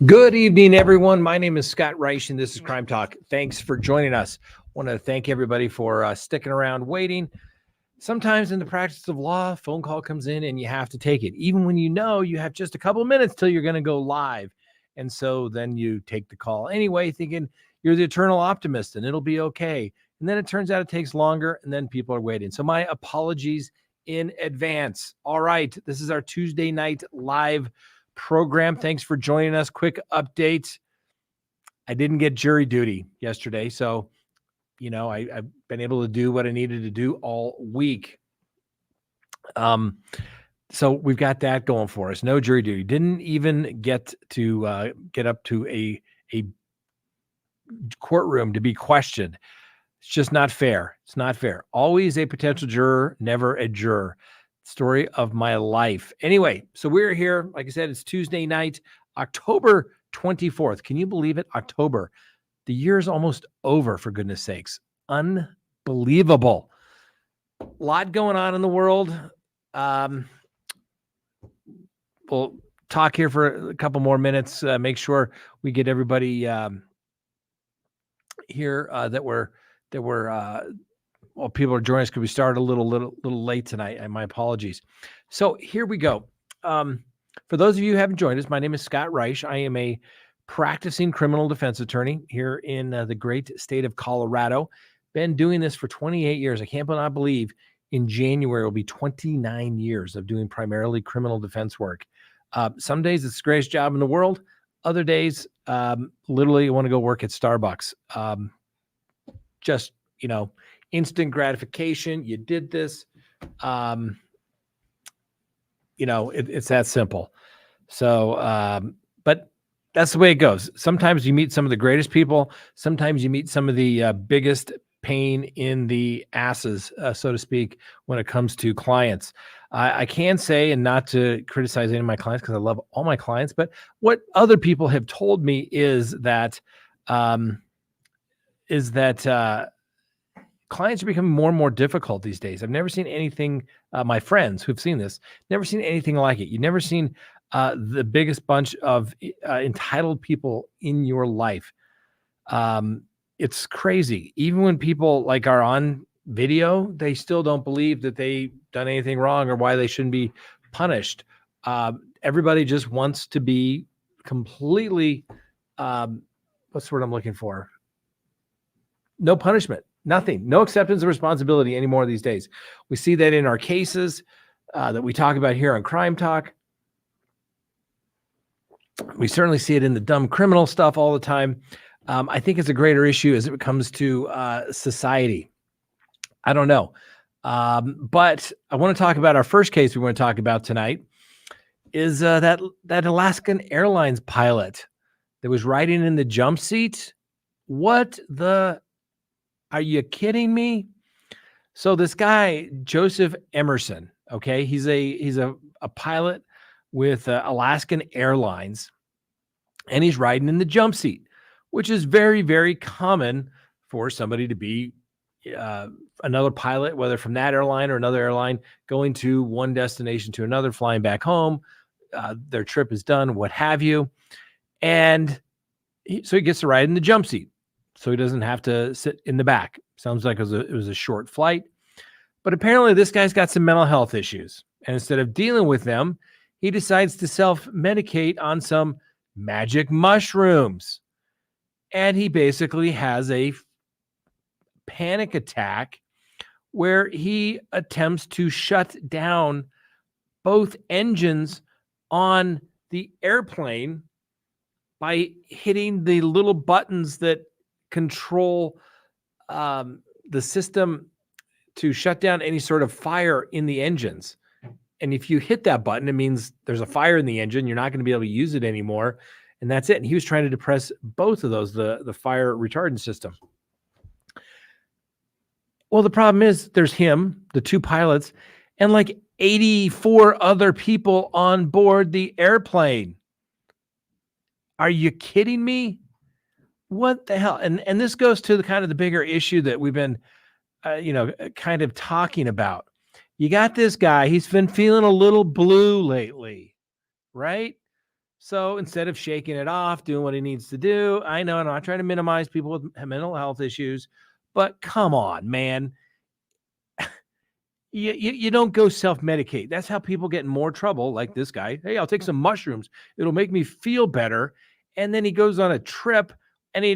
Good evening, everyone. My name is Scott Reich, and this is Crime Talk. Thanks for joining us. I want to thank everybody for sticking around waiting. Sometimes in the practice of law, a phone call comes in and you have to take it, even when you know you have just a couple of minutes till you're going to go live. And so then you take the call anyway, thinking you're the eternal optimist and it'll be okay. And then it turns out it takes longer, and then people are waiting. So my apologies in advance. All right, this is our Tuesday night live program. Thanks for joining us. Quick update. I didn't get jury duty yesterday, so I've been able to do what I needed to do all week. So we've got that going for us. No jury duty. Didn't even get to get up to a courtroom to be questioned. It's just not fair. It's not fair. Always a potential juror, never a juror. Story of my life. Anyway, so we're here. Like I said, it's Tuesday night, October 24th. Can you believe it? October. The year's almost over, for goodness sakes. Unbelievable. A lot going on in the world. We'll talk here for a couple more minutes. Make sure we get everybody here that we're people are joining us because we started a little late tonight, and my apologies. So here we go. For those of you who haven't joined us, my name is Scott Reich. I am a practicing criminal defense attorney here in the great state of Colorado. Been doing this for 28 years. I can't believe in January will be 29 years of doing primarily criminal defense work. Some days it's the greatest job in the world. Other days, literally, I want to go work at Starbucks. Just, instant gratification. You did this. It's that simple. So, but that's the way it goes. Sometimes you meet some of the greatest people. Sometimes you meet some of the biggest pain in the asses, so to speak, when it comes to clients. I can say, and not to criticize any of my clients because I love all my clients, but what other people have told me is that clients are becoming more and more difficult these days. I've never seen anything, my friends who've seen this, never seen anything like it. You've never seen the biggest bunch of entitled people in your life. It's crazy. Even when people are on video, they still don't believe that they done anything wrong or why they shouldn't be punished. Everybody just wants to be completely, what's the word I'm looking for? No punishment, nothing, no acceptance of responsibility anymore these days. We see that in our cases that we talk about here on Crime Talk. We certainly see it in the dumb criminal stuff all the time. I think it's a greater issue as it comes to society. I don't know. But I want to talk about our first case we want to talk about tonight is that Alaskan Airlines pilot that was riding in the jump seat. Are you kidding me? So this guy, Joseph Emerson, okay, he's a pilot with Alaskan Airlines, and he's riding in the jump seat, which is very, very common for somebody to be another pilot, whether from that airline or another airline, going to one destination to another, flying back home. Their trip is done, what have you. And so he gets to ride in the jump seat, so he doesn't have to sit in the back. Sounds like it was a short flight. But apparently this guy's got some mental health issues. And instead of dealing with them, he decides to self-medicate on some magic mushrooms. And he basically has a panic attack where he attempts to shut down both engines on the airplane by hitting the little buttons that control the system to shut down any sort of fire in the engines. And if you hit that button, it means there's a fire in the engine. You're not going to be able to use it anymore. And that's it. And he was trying to depress both of those, the fire retardant system. Well, the problem is there's him, the two pilots, and 84 other people on board the airplane. Are you kidding me? What the hell? And this goes to the kind of the bigger issue that we've been, kind of talking about. You got this guy, he's been feeling a little blue lately, right? So instead of shaking it off, doing what he needs to do, I know I'm not trying to minimize people with mental health issues, but come on, man. You don't go self-medicate. That's how people get in more trouble, like this guy. Hey, I'll take some mushrooms. It'll make me feel better. And then he goes on a trip and he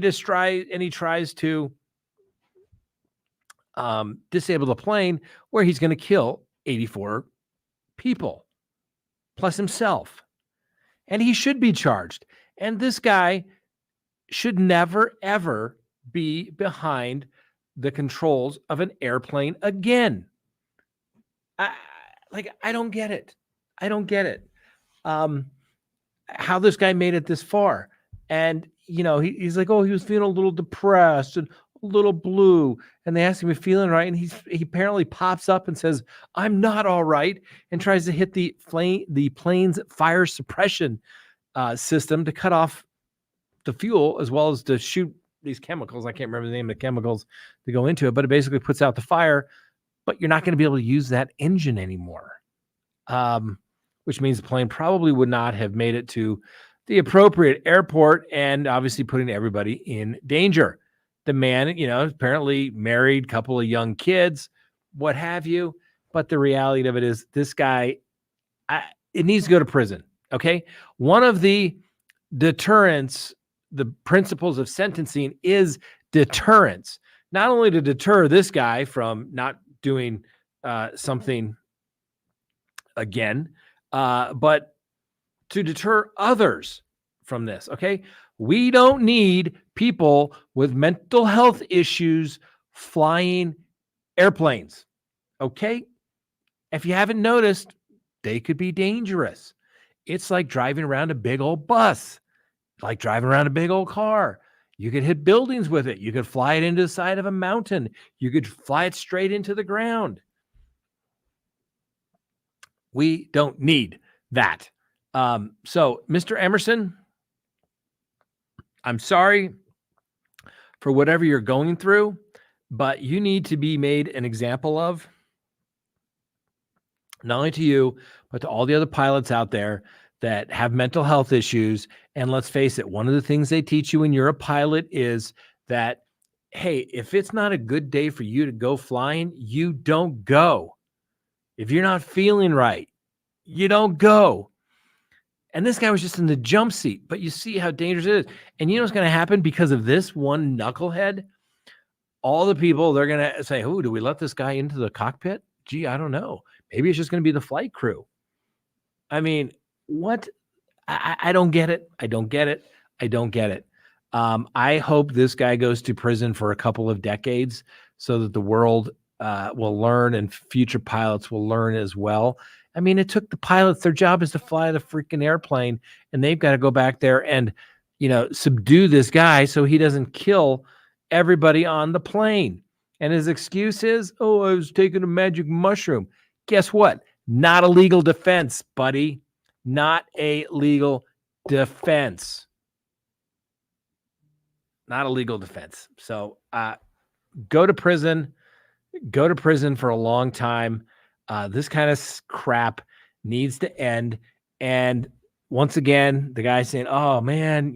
tries to disable the plane where he's going to kill 84 people plus himself. And he should be charged. And this guy should never, ever be behind the controls of an airplane again. I don't get it. I don't get it. How this guy made it this far. And, he's like, oh, he was feeling a little depressed and a little blue. And they asked him if he's feeling right. And he apparently pops up and says, I'm not all right. And tries to hit the plane's fire suppression system to cut off the fuel, as well as to shoot these chemicals. I can't remember the name of the chemicals to go into it, but it basically puts out the fire. But you're not going to be able to use that engine anymore, which means the plane probably would not have made it to the appropriate airport, and obviously putting everybody in danger. The man, apparently married, couple of young kids, what have you. But the reality of it is this guy, it needs to go to prison. Okay. One of the deterrents, the principles of sentencing is deterrence, not only to deter this guy from not doing something again, but to deter others from this. Okay. We don't need people with mental health issues flying airplanes. Okay. If you haven't noticed, they could be dangerous. It's like driving around a big old bus, like driving around a big old car. You could hit buildings with it. You could fly it into the side of a mountain. You could fly it straight into the ground. We don't need that. So, Mr. Emerson, I'm sorry for whatever you're going through, but you need to be made an example of, not only to you, but to all the other pilots out there that have mental health issues. And let's face it, one of the things they teach you when you're a pilot is that, hey, if it's not a good day for you to go flying, you don't go. If you're not feeling right, you don't go. And this guy was just in the jump seat, but you see how dangerous it is. And you know what's going to happen because of this one knucklehead? All the people, they're going to say, oh, do we let this guy into the cockpit? Gee, I don't know. Maybe it's just going to be the flight crew. I mean, what? I don't get it. I don't get it. I don't get it. I hope this guy goes to prison for a couple of decades so that the world will learn and future pilots will learn as well. I mean, it took the pilots, their job is to fly the freaking airplane, and they've got to go back there and, subdue this guy so he doesn't kill everybody on the plane. And his excuse is, oh, I was taking a magic mushroom. Guess what? Not a legal defense, buddy. Not a legal defense. Not a legal defense. So go to prison. Go to prison for a long time. This kind of crap needs to end. And once again, the guy saying, oh, man,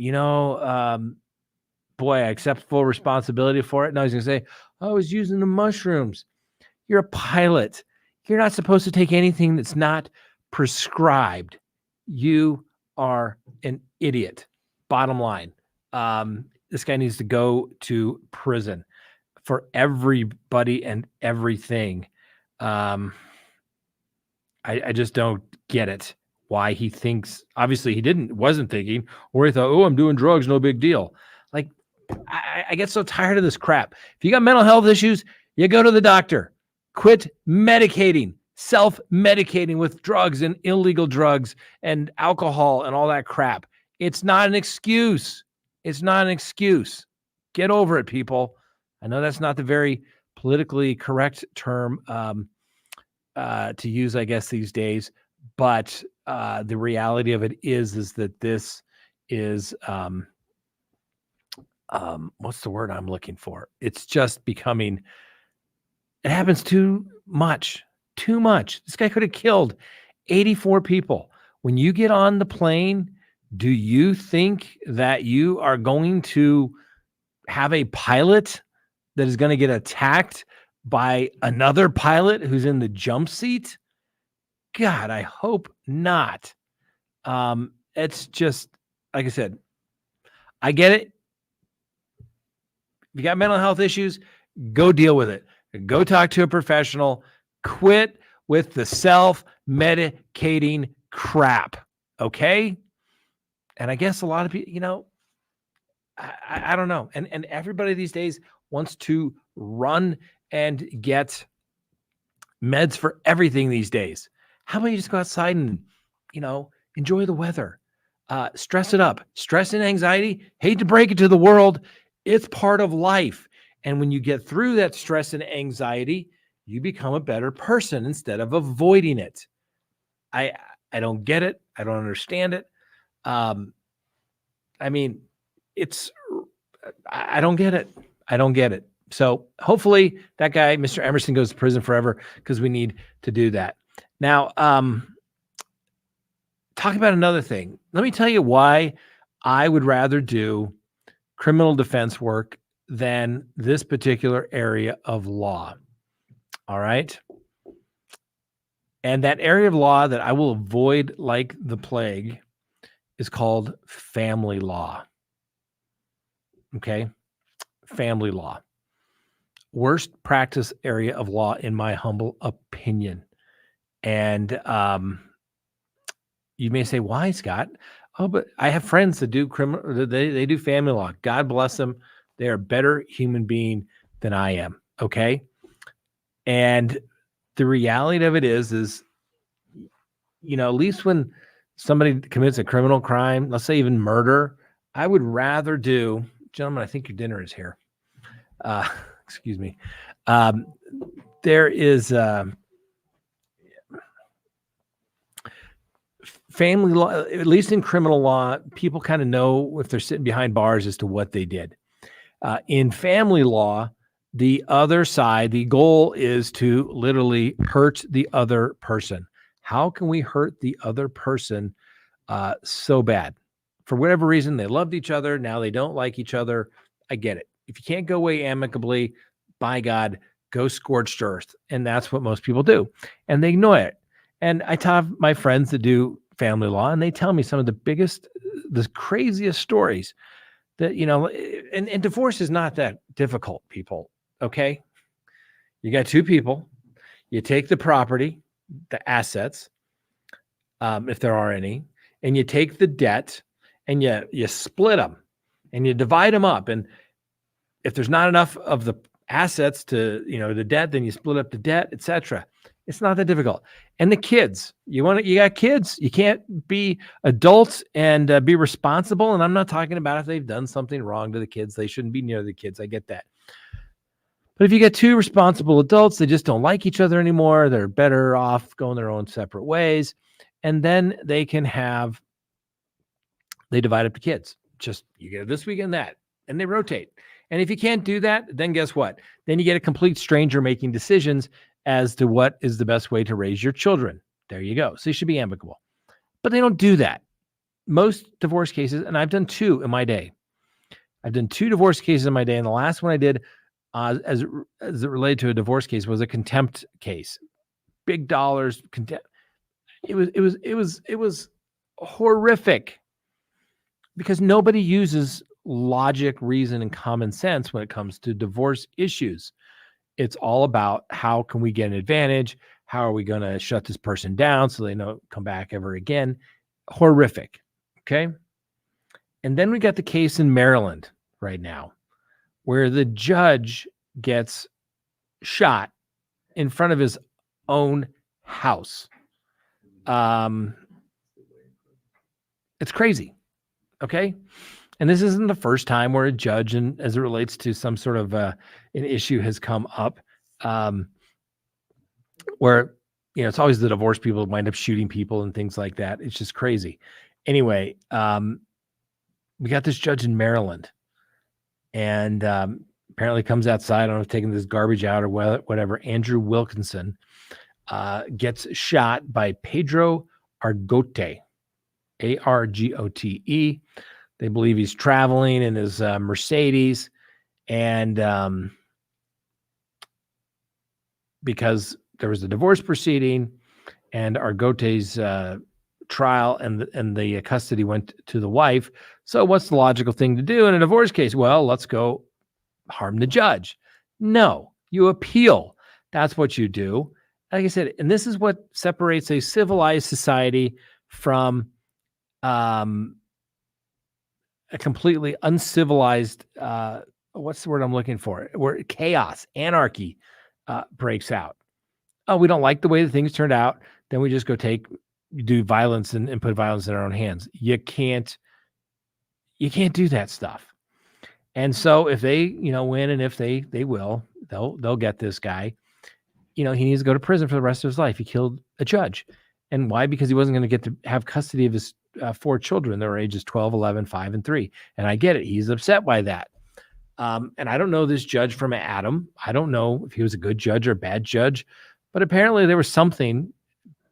boy, I accept full responsibility for it. Now he's going to say, I was using the mushrooms. You're a pilot. You're not supposed to take anything that's not prescribed. You are an idiot. Bottom line, this guy needs to go to prison for everybody and everything. I just don't get it. Why he thinks, obviously he wasn't thinking, or he thought, oh, I'm doing drugs, no big deal. Like, I get so tired of this crap. If you got mental health issues, you go to the doctor. Quit medicating, self-medicating with drugs and illegal drugs and alcohol and all that crap. It's not an excuse. It's not an excuse. Get over it, people. I know that's not the very politically correct term to use, I guess, these days, but the reality of it is that this is what's the word I'm looking for? It's just becoming, it happens too much. This guy could have killed 84 people. When you get on the plane, Do you think that you are going to have a pilot that is going to get attacked by another pilot who's in the jump seat? God, I hope not. It's just, like I said, I get it. If you got mental health issues, go deal with it. Go talk to a professional. Quit with the self-medicating crap. Okay? And I guess a lot of people, I don't know. And everybody these days wants to run and get meds for everything these days. How about you just go outside and, enjoy the weather? Stress it up. Stress and anxiety, hate to break it to the world, it's part of life. And when you get through that stress and anxiety, you become a better person instead of avoiding it. I don't get it. I don't understand it. I mean, I don't get it. I don't get it. So hopefully that guy, Mr. Emerson, goes to prison forever, because we need to do that. Now, talk about another thing. Let me tell you why I would rather do criminal defense work than this particular area of law. All right. And that area of law that I will avoid like the plague is called family law. Okay. Family law. Worst practice area of law, in my humble opinion. And you may say, why, Scott? Oh, but I have friends that do criminal, they do family law. God bless them. They are a better human being than I am. Okay. And the reality of it is, at least when somebody commits a criminal crime, let's say even murder, I would rather do, gentlemen, I think your dinner is here. Excuse me. There is family law, at least in criminal law, people kind of know if they're sitting behind bars as to what they did. In family law, the other side, the goal is to literally hurt the other person. How can we hurt the other person so bad? For whatever reason, they loved each other. Now they don't like each other. I get it. If you can't go away amicably, by God, go scorched earth. And that's what most people do. And they ignore it. And I have my friends that do family law, and they tell me some of the craziest stories that, and divorce is not that difficult, people. Okay. You got two people, you take the property, the assets, if there are any, and you take the debt and you split them and you divide them up. And if there's not enough of the assets to, the debt, then you split up the debt, etc. It's not that difficult. And the kids, you got kids, you can't be adults and be responsible. And I'm not talking about if they've done something wrong to the kids, they shouldn't be near the kids. I get that. But if you get two responsible adults, they just don't like each other anymore. They're better off going their own separate ways. And then they divide up the kids. Just, you get this week and that, and they rotate. And if you can't do that, then guess what? Then you get a complete stranger making decisions as to what is the best way to raise your children. There you go. So you should be amicable. But they don't do that. Most divorce cases, and I've done two in my day. I've done two divorce cases in my day. And the last one I did as it related to a divorce case was a contempt case. Big dollars, contempt. It was horrific, because nobody uses logic, reason, and common sense when it comes to divorce issues. It's all about how can we get an advantage? How are we going to shut this person down so they don't come back ever again? Horrific. Okay. And then we got the case in Maryland right now, where the judge gets shot in front of his own house. It's crazy. Okay. And this isn't the first time where a judge, and as it relates to some sort of an issue, has come up where, it's always the divorced people wind up shooting people and things like that. It's just crazy. Anyway, we got this judge in Maryland, and apparently comes outside. I don't know if taking this garbage out or whatever. Andrew Wilkinson gets shot by Pedro Argote. Argote. They believe he's traveling in his Mercedes, and because there was a divorce proceeding and Argote's trial and the custody went to the wife. So what's the logical thing to do in a divorce case? Well, let's go harm the judge. No, you appeal. That's what you do. Like I said, and this is what separates a civilized society from a completely uncivilized, what's the word I'm looking for? Where chaos, anarchy breaks out. Oh, we don't like the way the things turned out. Then we just go do violence and put violence in our own hands. You can't do that stuff. And so if they, win, and if they will, they'll get this guy. He needs to go to prison for the rest of his life. He killed a judge. And why? Because he wasn't going to get to have custody of his 4 children. They were ages 12, 11, 5, and 3. And I get it. He's upset by that. And I don't know this judge from Adam. I don't know if he was a good judge or a bad judge, but apparently there was something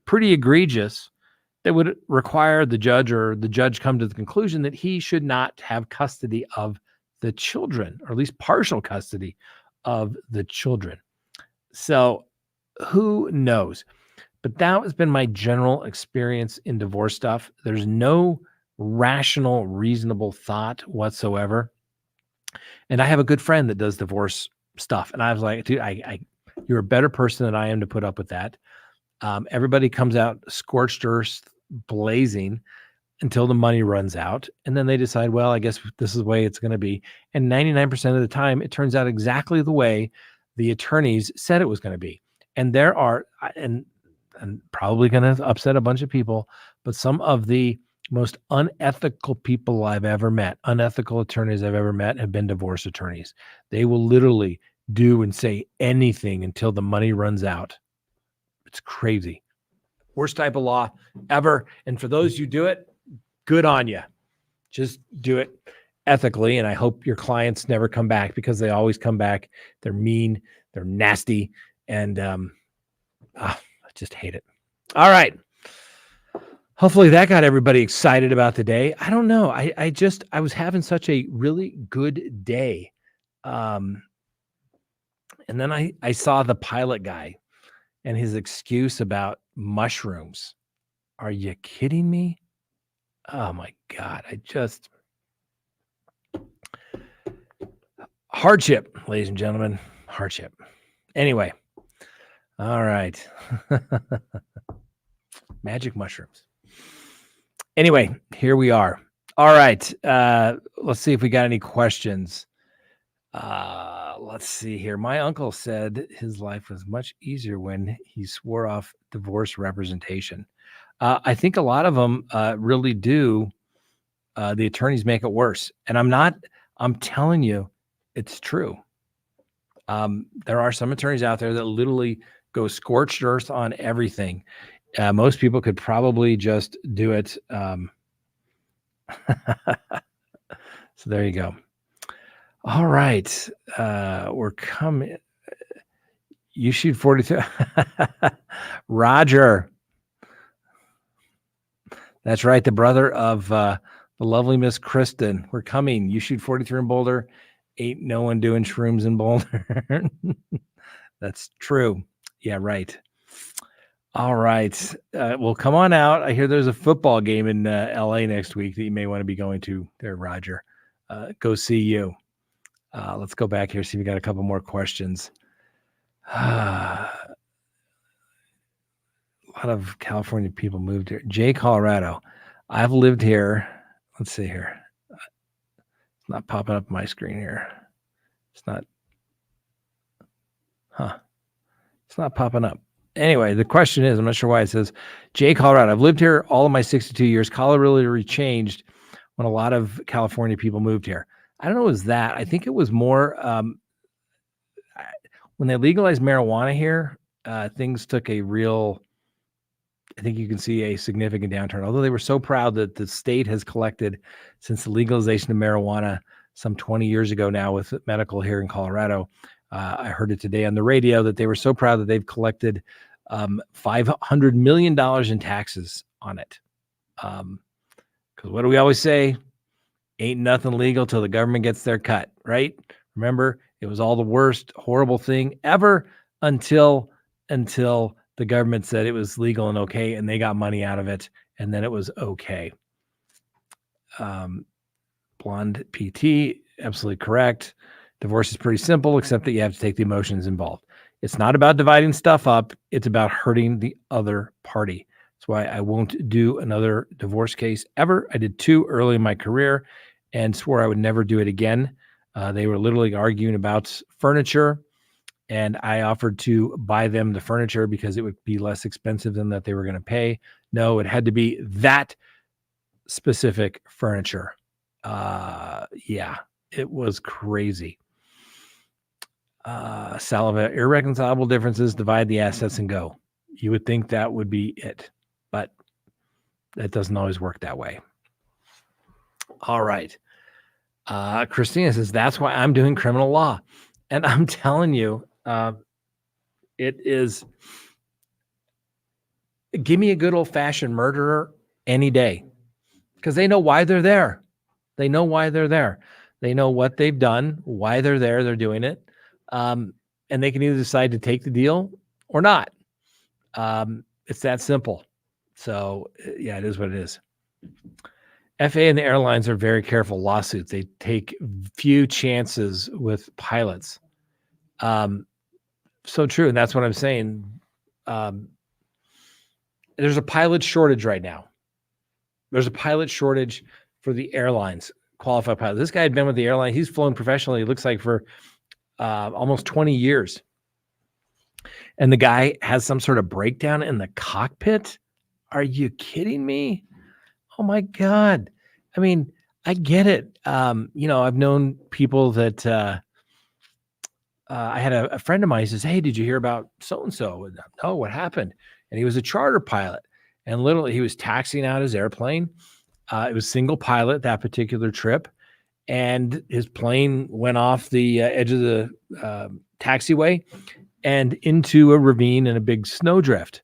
pretty egregious that would require the judge come to the conclusion that he should not have custody of the children, or at least partial custody of the children. So who knows? But that has been my general experience in divorce stuff. There's no rational, reasonable thought whatsoever. And I have a good friend that does divorce stuff. And I was like, dude, you're a better person than I am to put up with that. Everybody comes out scorched earth, blazing, until the money runs out. And then they decide, well, I guess this is the way it's going to be. And 99% of the time, it turns out exactly the way the attorneys said it was going to be. And there are, and probably going to upset a bunch of people, but some of the most unethical people I've ever met, unethical attorneys I've ever met, have been divorce attorneys. They will literally do and say anything until the money runs out. It's crazy. Worst type of law ever. And for those who do it, good on you. Just do it ethically. And I hope your clients never come back, because they always come back. They're mean, they're nasty, and I just hate it. All right. Hopefully that got everybody excited about the day. I don't know. I was having such a really good day. And then I saw the pilot guy and his excuse about mushrooms. Are you kidding me? Oh my God. Hardship, ladies and gentlemen, hardship. Anyway. All right. Magic mushrooms. Anyway, here we are. All right. Let's see if we got any questions. Let's see here. My uncle said his life was much easier when he swore off divorce representation. I think a lot of them really do. The attorneys make it worse. And I'm telling you, it's true. There are some attorneys out there that literally go scorched earth on everything. Most people could probably just do it. So there you go. All right. We're coming. You shoot 42. Roger. That's right. The brother of the lovely Miss Kristen. We're coming. You shoot 43 in Boulder. Ain't no one doing shrooms in Boulder. That's true. Yeah, right. All right. Well, come on out. I hear there's a football game in LA next week that you may want to be going to there, Roger. Go see you. Let's go back here, see if we got a couple more questions. A lot of California people moved here. Jay, Colorado. I've lived here. Let's see here. It's not popping up my screen here. It's not. It's not popping up. Anyway, the question is, I'm not sure why it says, Jay, Colorado. I've lived here all of my 62 years. Colorado really changed when a lot of California people moved here. I don't know, was that. I think it was more when they legalized marijuana here, things took a real, I think you can see a significant downturn. Although they were so proud that the state has collected, since the legalization of marijuana some 20 years ago now with medical here in Colorado, I heard it today on the radio that they were so proud that they've collected $500 million in taxes on it. Because what do we always say? Ain't nothing legal till the government gets their cut, right? Remember, it was all the worst, horrible thing ever until the government said it was legal and okay, and they got money out of it, and then it was okay. Blonde PT, absolutely correct. Divorce is pretty simple, except that you have to take the emotions involved. It's not about dividing stuff up. It's about hurting the other party. That's why I won't do another divorce case ever. I did 2 early in my career and swore I would never do it again. They were literally arguing about furniture, and I offered to buy them the furniture because it would be less expensive than that they were going to pay. No, it had to be that specific furniture. Yeah, it was crazy. Salva, irreconcilable differences, divide the assets and go. You would think that would be it, but that doesn't always work that way. All right. Christina says, that's why I'm doing criminal law. And I'm telling you, it is, give me a good old-fashioned murderer any day, because they know why they're there. They know why they're there. They know what they've done, why they're there, they're doing it. And they can either decide to take the deal or not. It's that simple. So yeah, it is what it is. FAA and the airlines are very careful lawsuits. They take few chances with pilots. So true. And that's what I'm saying. There's a pilot shortage right now. There's a pilot shortage for the airlines, qualified pilots. This guy had been with the airline. He's flown professionally, it looks like, for almost 20 years. And the guy has some sort of breakdown in the cockpit. Are you kidding me? Oh my God. I mean, I get it. I've known people that I had a friend of mine who says, hey, did you hear about so-and-so? No, what happened? And he was a charter pilot. And literally he was taxiing out his airplane. It was single pilot that particular trip. And his plane went off the edge of the taxiway and into a ravine and a big snowdrift.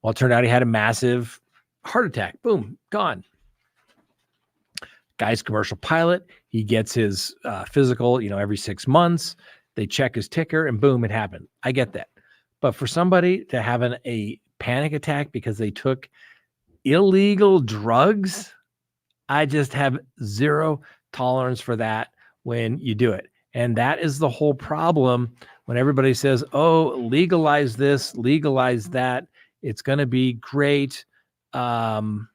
Well, it turned out he had a massive heart attack. Boom, gone. Guy's commercial pilot. He gets his physical, every 6 months. They check his ticker and boom, it happened. I get that. But for somebody to have a panic attack because they took illegal drugs, I just have zero tolerance for that when you do it. And that is the whole problem when everybody says, oh, legalize this, legalize that. It's going to be great. The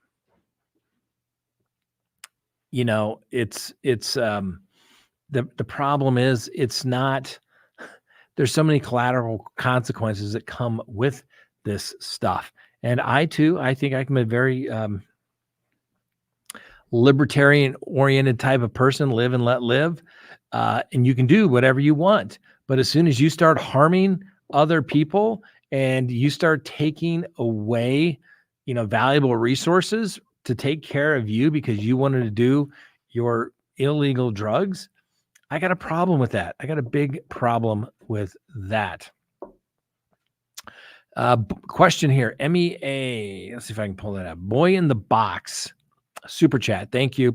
problem is it's not, there's so many collateral consequences that come with this stuff. And I think I'm a very libertarian oriented type of person, live and let live. And you can do whatever you want. But as soon as you start harming other people and you start taking away, valuable resources to take care of you because you wanted to do your illegal drugs, I got a problem with that. I got a big problem with that. Question here. MEA. Let's see if I can pull that up. Boy in the box. Super chat. Thank you.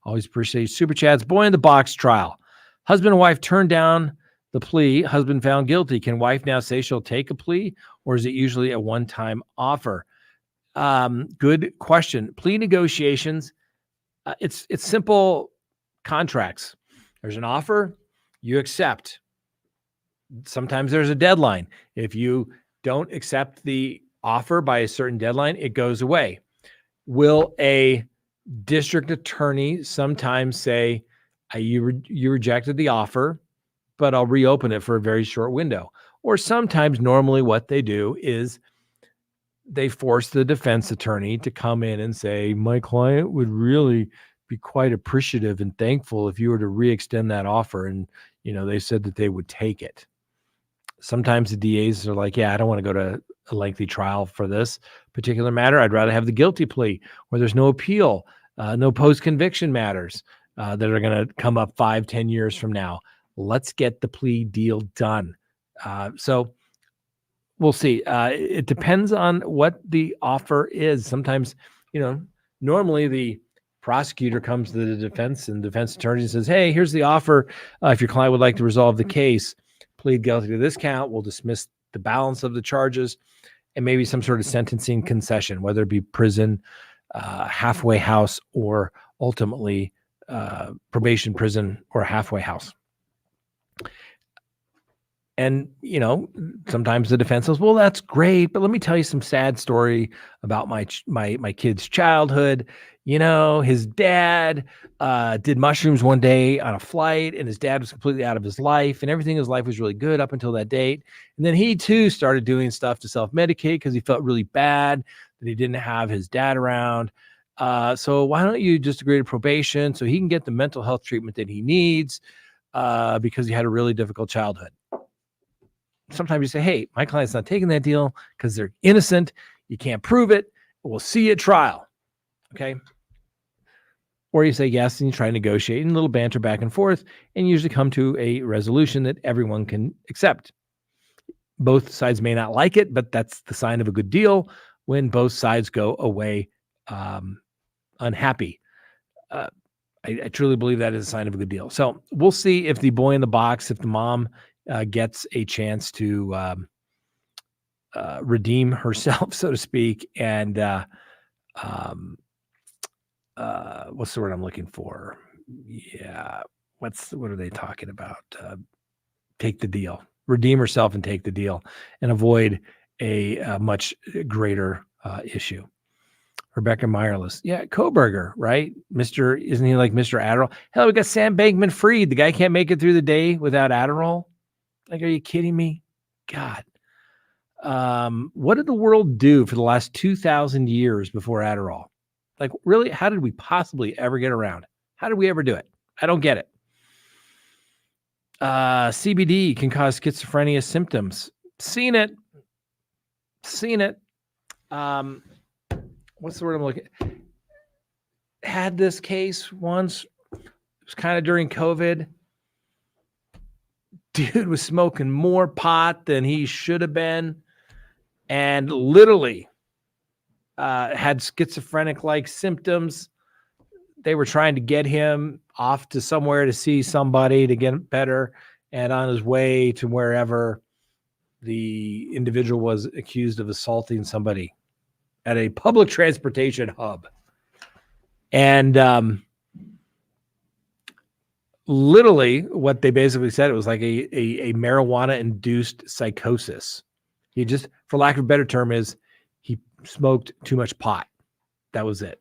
Always appreciate super chats. Boy in the box trial. Husband and wife turned down the plea. Husband found guilty. Can wife now say she'll take a plea, or is it usually a one-time offer? Good question. Plea negotiations. It's simple contracts. There's an offer, you accept. Sometimes there's a deadline. If you don't accept the offer by a certain deadline, it goes away. Will a district attorney sometimes say, you rejected the offer, but I'll reopen it for a very short window? Or sometimes normally what they do is they force the defense attorney to come in and say, my client would really be quite appreciative and thankful if you were to re-extend that offer. And, they said that they would take it. Sometimes the DAs are like, yeah, I don't want to go to a lengthy trial for this particular matter. I'd rather have the guilty plea where there's no appeal, no post-conviction matters that are going to come up 5-10 years from now. Let's get the plea deal done. So we'll see. It depends on what the offer is. Sometimes, normally the prosecutor comes to the defense and defense attorney says, hey, here's the offer. If your client would like to resolve the case, plead guilty to this count. We'll dismiss the balance of the charges and maybe some sort of sentencing concession, whether it be prison, halfway house, or ultimately probation, prison, or halfway house. And, sometimes the defense says, well, that's great, but let me tell you some sad story about my kid's childhood. His dad did mushrooms one day on a flight, and his dad was completely out of his life, and everything in his life was really good up until that date. And then he too started doing stuff to self-medicate because he felt really bad that he didn't have his dad around. So why don't you just agree to probation so he can get the mental health treatment that he needs because he had a really difficult childhood. Sometimes you say, hey, my client's not taking that deal because they're innocent. You can't prove it. We'll see you at trial. Okay. Or you say yes, and you try to negotiate and a little banter back and forth, and you usually come to a resolution that everyone can accept. Both sides may not like it, but that's the sign of a good deal when both sides go away unhappy. I truly believe that is a sign of a good deal. So we'll see if the boy in the box, if the mom gets a chance to redeem herself, so to speak, and what's the word I'm looking for? Yeah, what are they talking about? Take the deal, redeem herself, and take the deal, and avoid a much greater issue. Rebecca Meyerless. Yeah, Koberger, right? Isn't he like Mr. Adderall? Hell, we got Sam Bankman-Fried. The guy can't make it through the day without Adderall. Like, are you kidding me? God. What did the world do for the last 2,000 years before Adderall? Like, really? How did we possibly ever get around? How did we ever do it? I don't get it. CBD can cause schizophrenia symptoms. Seen it. What's the word I'm looking at? Had this case once. It was kind of during COVID. Dude was smoking more pot than he should have been, and literally had schizophrenic-like symptoms. They were trying to get him off to somewhere to see somebody to get better, and on his way to wherever, the individual was accused of assaulting somebody at a public transportation hub. And literally what they basically said, it was like a marijuana-induced psychosis. He just, for lack of a better term, he smoked too much pot. That was it.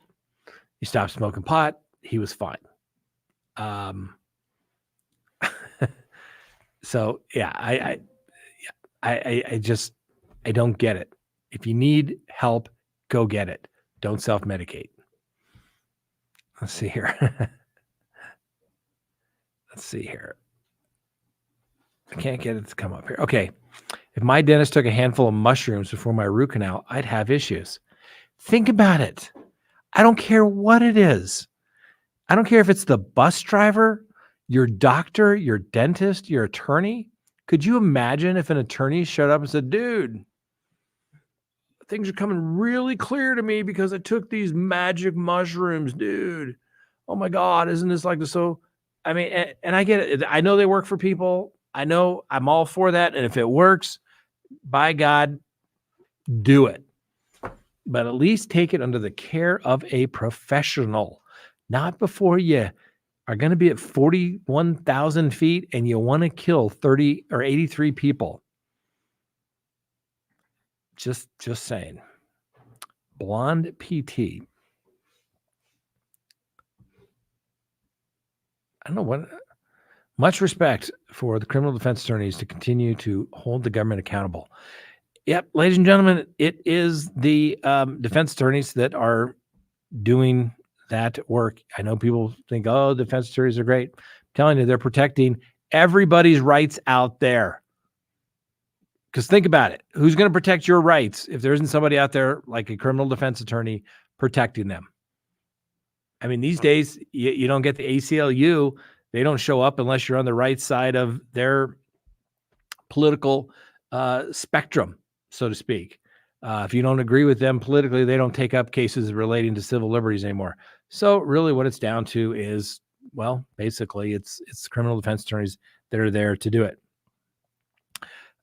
He stopped smoking pot. He was fine. So yeah, I just don't get it. If you need help, go get it. Don't self-medicate. Let's see here. I can't get it to come up here. Okay. If my dentist took a handful of mushrooms before my root canal, I'd have issues. Think about it. I don't care what it is. I don't care if it's the bus driver, your doctor, your dentist, your attorney. Could you imagine if an attorney showed up and said, dude, things are coming really clear to me because I took these magic mushrooms, dude. Oh my God, isn't this like this? So, I mean, and I get it. I know they work for people. I know, I'm all for that. And if it works, by God, do it. But at least take it under the care of a professional, not before you are going to be at 41,000 feet and you want to kill 30 or 83 people. Just saying. Blonde PT. I don't know what. Much respect for the criminal defense attorneys to continue to hold the government accountable. Yep, ladies and gentlemen, it is the defense attorneys that are doing that work. I know people think, oh, defense attorneys are great. I'm telling you, they're protecting everybody's rights out there. Because think about it. Who's going to protect your rights if there isn't somebody out there like a criminal defense attorney protecting them? I mean, these days, you don't get the ACLU. They don't show up unless you're on the right side of their political spectrum, so to speak. If you don't agree with them politically, they don't take up cases relating to civil liberties anymore. So really what it's down to is, well, basically it's criminal defense attorneys that are there to do it.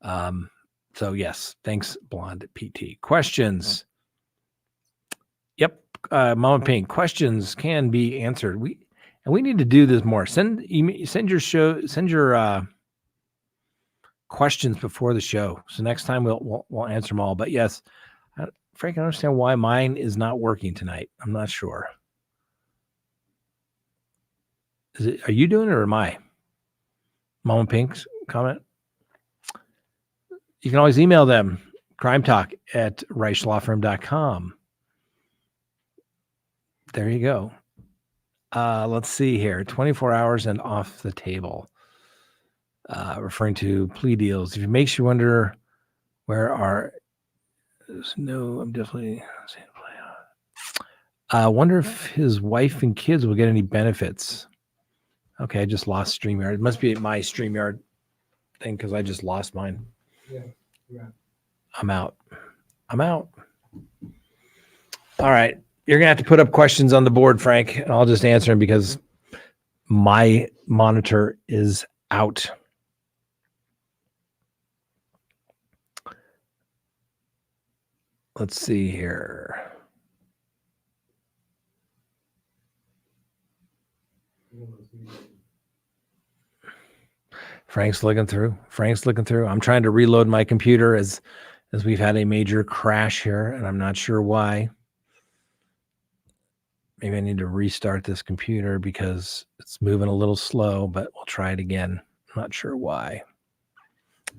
So yes, thanks, Blonde PT. Questions? Yep. Mama Pink, questions can be answered. We need to do this more. Send your questions before the show. So next time we'll answer them all. But yes, Frank, I don't understand why mine is not working tonight. I'm not sure. Are you doing it or am I? Mama Pink's comment. You can always email them, crimetalk@reichslawfirm.com. There you go. Let's see here. 24 hours and off the table. Referring to plea deals. If it makes you wonder where are no, I'm definitely wonder if his wife and kids will get any benefits. Okay, I just lost StreamYard. It must be my StreamYard thing because I just lost mine. Yeah. I'm out. All right. You're going to have to put up questions on the board, Frank, and I'll just answer them because my monitor is out. Let's see here. Frank's looking through. I'm trying to reload my computer as we've had a major crash here, and I'm not sure why. Maybe I need to restart this computer because it's moving a little slow, but we'll try it again. I'm not sure why.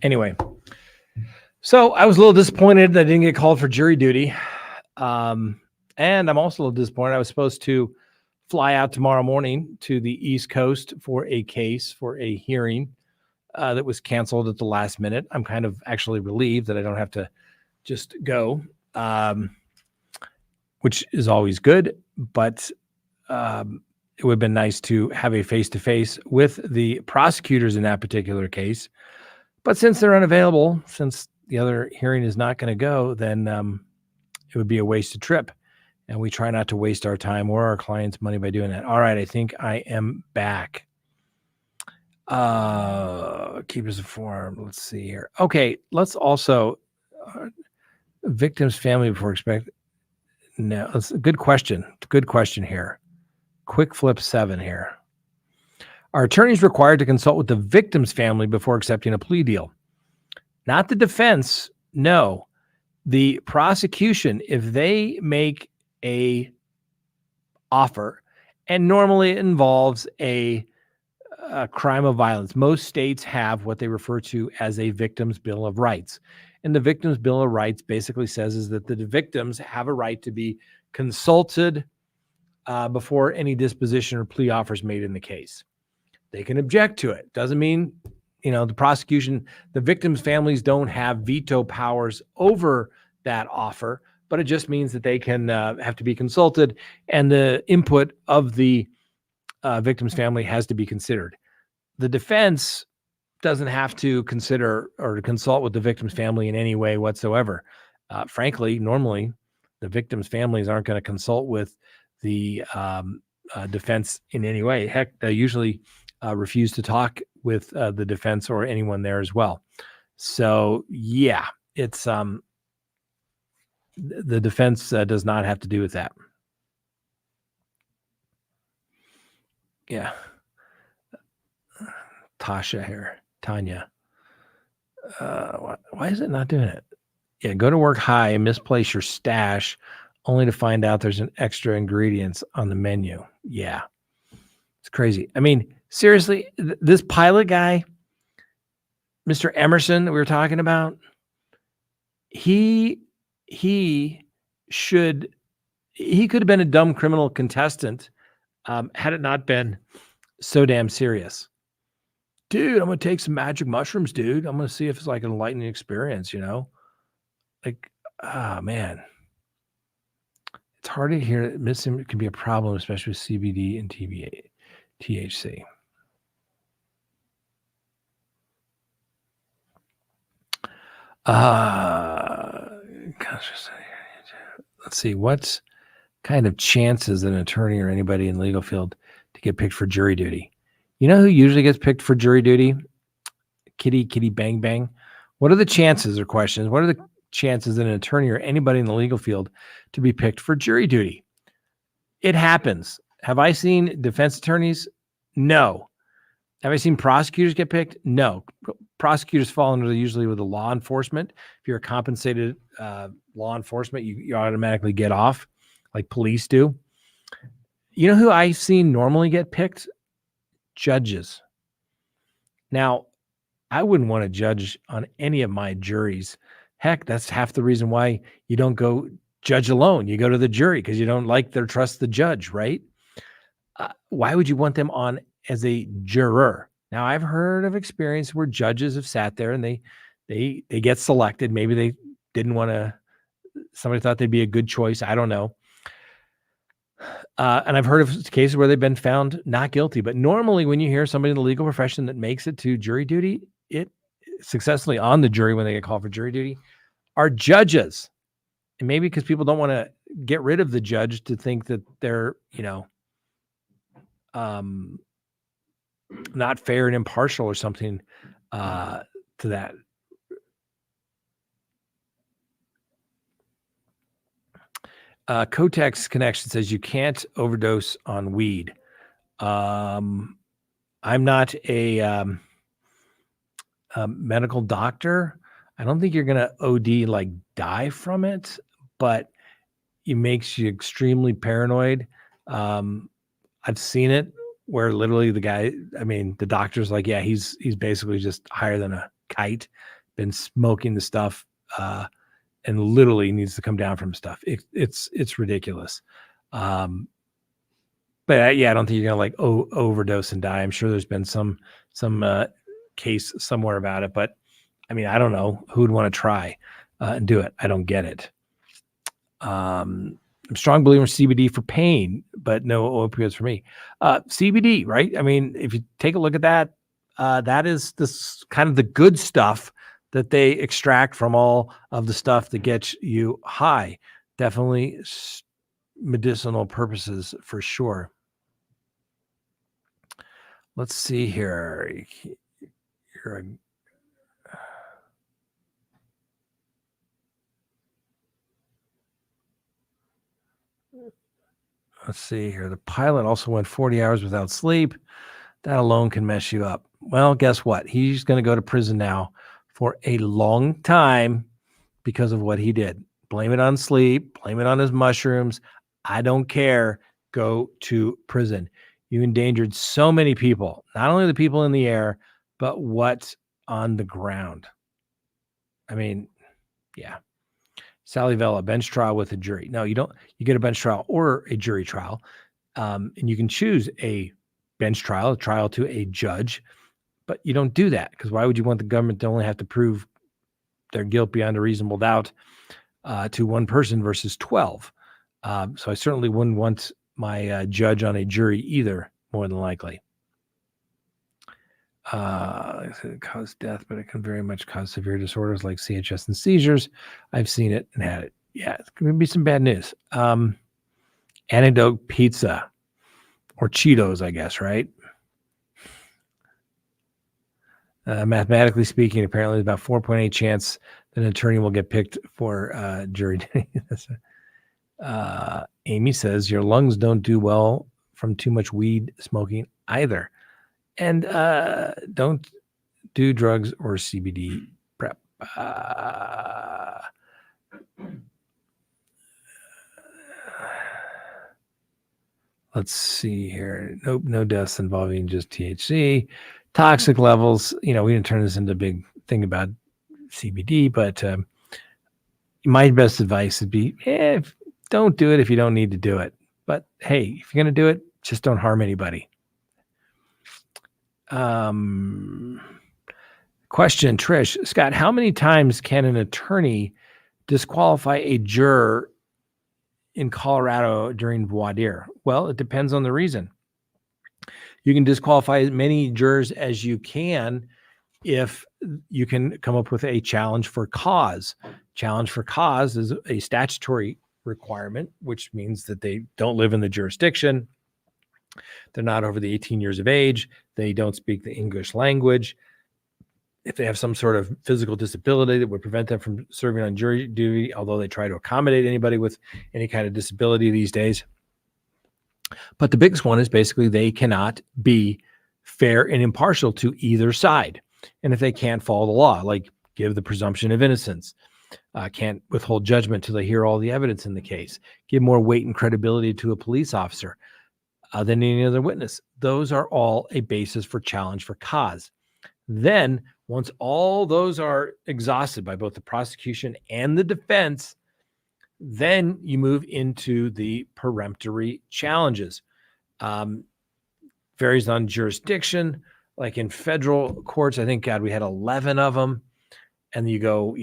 Anyway, so I was a little disappointed that I didn't get called for jury duty. And I'm also a little disappointed. I was supposed to fly out tomorrow morning to the East Coast for a case, for a hearing that was canceled at the last minute. I'm kind of actually relieved that I don't have to just go, which is always good. But it would have been nice to have a face-to-face with the prosecutors in that particular case. But since they're unavailable, since the other hearing is not going to go, then it would be a wasted trip. And we try not to waste our time or our clients' money by doing that. All right, I think I am back. Keep us informed. Let's see here. Okay, let's also victim's family before expect. No, that's a good question. Good question here. Quick flip 7 here. Are attorneys required to consult with the victim's family before accepting a plea deal? Not the defense. No, the prosecution. If they make a offer, and normally it involves a crime of violence. Most states have what they refer to as a victim's bill of rights. And the victim's bill of rights basically says is that the victims have a right to be consulted before any disposition or plea offers made in the case. They can object to it. Doesn't mean, the prosecution, the victims' families don't have veto powers over that offer, but it just means that they can have to be consulted, and the input of the victim's family has to be considered. The defense doesn't have to consider or to consult with the victim's family in any way whatsoever. Frankly, normally the victim's families aren't going to consult with the defense in any way. Heck, they usually refuse to talk with the defense or anyone there as well. So yeah, it's the defense does not have to do with that. Yeah. Tasha here, Tanya. Why is it not doing it? Yeah, go to work high and misplace your stash only to find out there's an extra ingredients on the menu. Yeah. It's crazy. I mean, seriously, this pilot guy, Mr. Emerson that we were talking about, he could have been a dumb criminal contestant had it not been so damn serious. Dude, I'm going to take some magic mushrooms, dude. I'm going to see if it's like an enlightening experience, Like, man. It's hard to hear that missing can be a problem, especially with CBD and THC. let's see, what's kind of chances an attorney or anybody in the legal field to get picked for jury duty? You know who usually gets picked for jury duty? Kitty, kitty, bang, bang. What are the chances or questions? What are the chances that an attorney or anybody in the legal field to be picked for jury duty? It happens. Have I seen defense attorneys? No. Have I seen prosecutors get picked? No. Prosecutors fall under usually with the law enforcement. If you're a compensated law enforcement, you automatically get off, like police do. You know who I've seen normally get picked? Judges. Now, I wouldn't want to judge on any of my juries. Heck, that's half the reason why you don't go judge alone. You go to the jury because you don't like or trust the judge, right? Why would you want them on as a juror? Now, I've heard of experience where judges have sat there and they get selected. Maybe they didn't want to. Somebody thought they'd be a good choice. I don't know. And I've heard of cases where they've been found not guilty. But normally, when you hear somebody in the legal profession that makes it to jury duty, it successfully on the jury when they get called for jury duty, are judges. And maybe because people don't want to get rid of the judge to think that they're, not fair and impartial or something to that. Kotex Connection says you can't overdose on weed. I'm not a medical doctor. I don't think you're going to OD, like die from it, but it makes you extremely paranoid. I've seen it where literally the doctor's like, yeah, he's basically just higher than a kite, been smoking the stuff, and literally needs to come down from stuff. It's ridiculous. But yeah, I don't think you're gonna overdose and die. I'm sure there's been some case somewhere about it, but I mean, I don't know who would want to try and do it. I don't get it. I'm a strong believer in CBD for pain, but no opioids for me. CBD, right? I mean, if you take a look at that, that is this kind of the good stuff that they extract from all of the stuff that gets you high. Definitely medicinal purposes for sure. Let's see here. Let's see here. The pilot also went 40 hours without sleep. That alone can mess you up. Well, guess what? He's going to go to prison now for a long time because of what he did. Blame it on sleep. Blame it on his mushrooms. I don't care. Go to prison. You endangered so many people, not only the people in the air, but what's on the ground. I mean, yeah. Sally Vella, bench trial with a jury. No, you don't. You get a bench trial or a jury trial, and you can choose a bench trial, a trial to a judge, but you don't do that because why would you want the government to only have to prove their guilt beyond a reasonable doubt to one person versus 12? So I certainly wouldn't want my judge on a jury either, more than likely. It cause death, but it can very much cause severe disorders like CHS and seizures. I've seen it and had it. Yeah, it's going to be some bad news. Anecdote pizza or Cheetos, I guess, right? Mathematically speaking, apparently about 4.8 chance that an attorney will get picked for jury duty. Amy says your lungs don't do well from too much weed smoking either. And don't do drugs or CBD prep. Let's see here. Nope, no deaths involving just THC. Toxic levels. We didn't turn this into a big thing about CBD, but my best advice would be, don't do it if you don't need to do it. But hey, if you're going to do it, just don't harm anybody. Question, Trish, Scott, how many times can an attorney disqualify a juror in Colorado during voir dire? Well, it depends on the reason. You can disqualify as many jurors as you can if you can come up with a challenge for cause. Challenge for cause is a statutory requirement, which means that they don't live in the jurisdiction. They're not over the 18 years of age. They don't speak the English language. If they have some sort of physical disability that would prevent them from serving on jury duty, although they try to accommodate anybody with any kind of disability these days. But the biggest one is basically they cannot be fair and impartial to either side. And if they can't follow the law, like give the presumption of innocence, can't withhold judgment till they hear all the evidence in the case, give more weight and credibility to a police officer than any other witness. Those are all a basis for challenge for cause. Then, once all those are exhausted by both the prosecution and the defense, then you move into the peremptory challenges. Varies on jurisdiction. Like in federal courts, I think, God, we had 11 of them. And you go,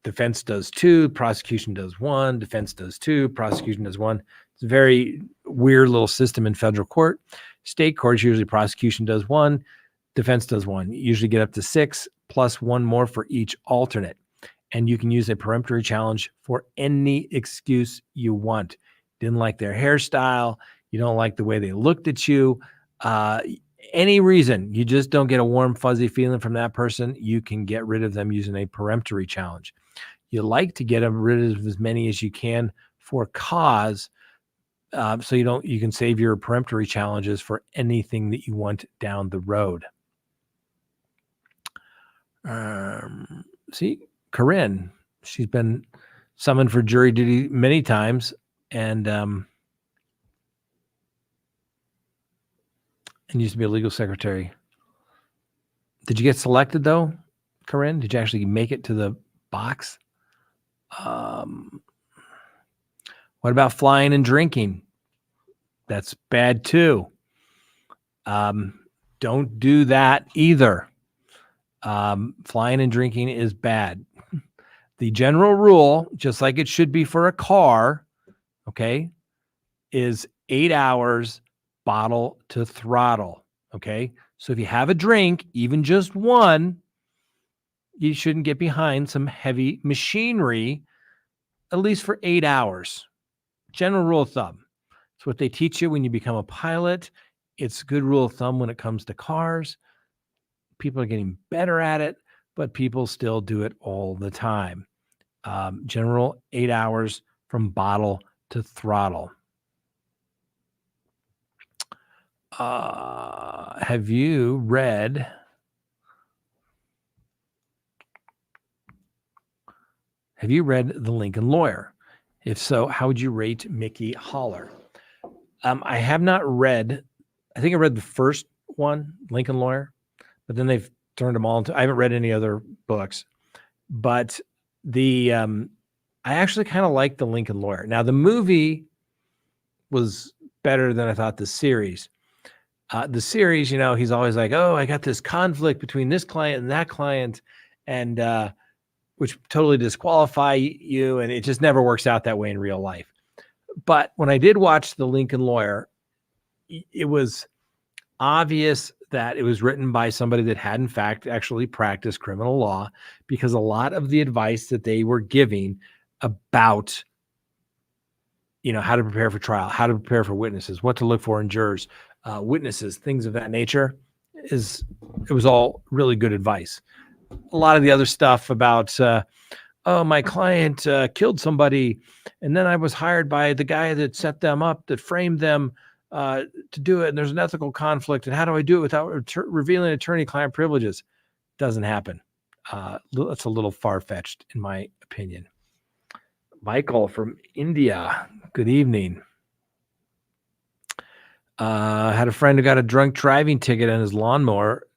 defense does 2, prosecution does 1, defense does 2, prosecution does 1. It's a very weird little system in federal court. State courts, usually prosecution does 1, defense does 1. You usually get up to 6 plus 1 more for each alternate. And you can use a peremptory challenge for any excuse you want. Didn't like their hairstyle. You don't like the way they looked at you. Any reason you just don't get a warm, fuzzy feeling from that person, you can get rid of them using a peremptory challenge. You like to get rid of as many as you can for cause, so you can save your peremptory challenges for anything that you want down the road. See, Corinne, she's been summoned for jury duty many times, and used to be a legal secretary. Did you get selected though, Corinne? Did you actually make it to the box? What about flying and drinking? That's bad too. Don't do that either. Flying and drinking is bad. The general rule, just like it should be for a car, okay, is 8 hours bottle to throttle. Okay. So if you have a drink, even just one, you shouldn't get behind some heavy machinery, at least for 8 hours. General rule of thumb. It's what they teach you when you become a pilot. It's a good rule of thumb when it comes to cars. People are getting better at it, but people still do it all the time. General 8 hours from bottle to throttle. Have you read The Lincoln Lawyer? If so, how would you rate Mickey Haller? I have not read, I think I read the first one, Lincoln Lawyer, but then they've turned them all into, I haven't read any other books, but I actually kind of like The Lincoln Lawyer. Now the movie was better than I thought the series. The series, he's always like, oh, I got this conflict between this client and that client, and which totally disqualify you. And it just never works out that way in real life. But when I did watch The Lincoln Lawyer, it was obvious that it was written by somebody that had, in fact, actually practiced criminal law, because a lot of the advice that they were giving about how to prepare for trial, how to prepare for witnesses, what to look for in jurors, witnesses, things of that nature, it was all really good advice. A lot of the other stuff about, my client killed somebody, and then I was hired by the guy that set them up, that framed them to do it, and there's an ethical conflict, and how do I do it without revealing attorney-client privileges? Doesn't happen. That's a little far-fetched, in my opinion. Michael from India, good evening. Had a friend who got a drunk driving ticket on his lawnmower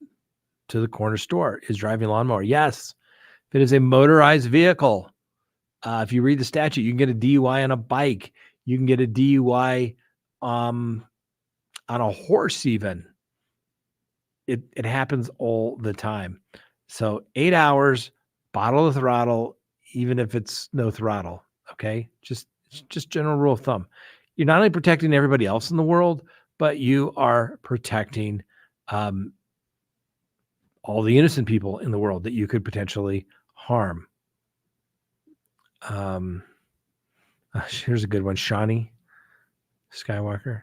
to the corner store. Is driving lawnmower? Yes. If it is a motorized vehicle, if you read the statute, you can get a DUI on a bike. You can get a DUI on a horse even. It happens all the time. So 8 hours, bottle of throttle, even if it's no throttle. Okay. Just general rule of thumb. You're not only protecting everybody else in the world, but you are protecting all all the innocent people in the world that you could potentially harm. Here's a good one. Shawnee Skywalker.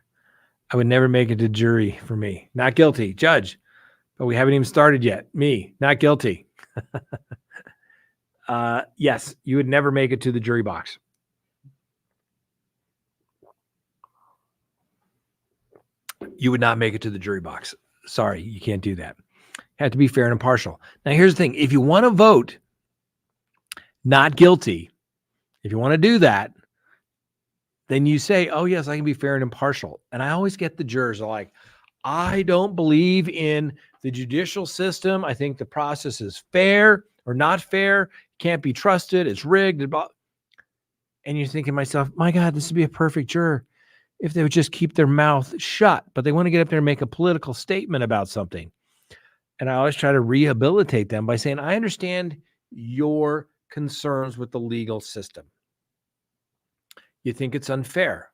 I would never make it to jury for me. Not guilty. Judge. But we haven't even started yet. Me. Not guilty. Yes, you would never make it to the jury box. You would not make it to the jury box. Sorry, you can't do that. You have to be fair and impartial. Now, here's the thing. If you want to vote not guilty, if you want to do that, then you say, oh, yes, I can be fair and impartial. And I always get the jurors are like, I don't believe in the judicial system. I think the process is fair or not fair. Can't be trusted. It's rigged. And you're thinking to myself, my God, this would be a perfect juror if they would just keep their mouth shut. But they want to get up there and make a political statement about something. And I always try to rehabilitate them by saying, I understand your concerns with the legal system. You think it's unfair,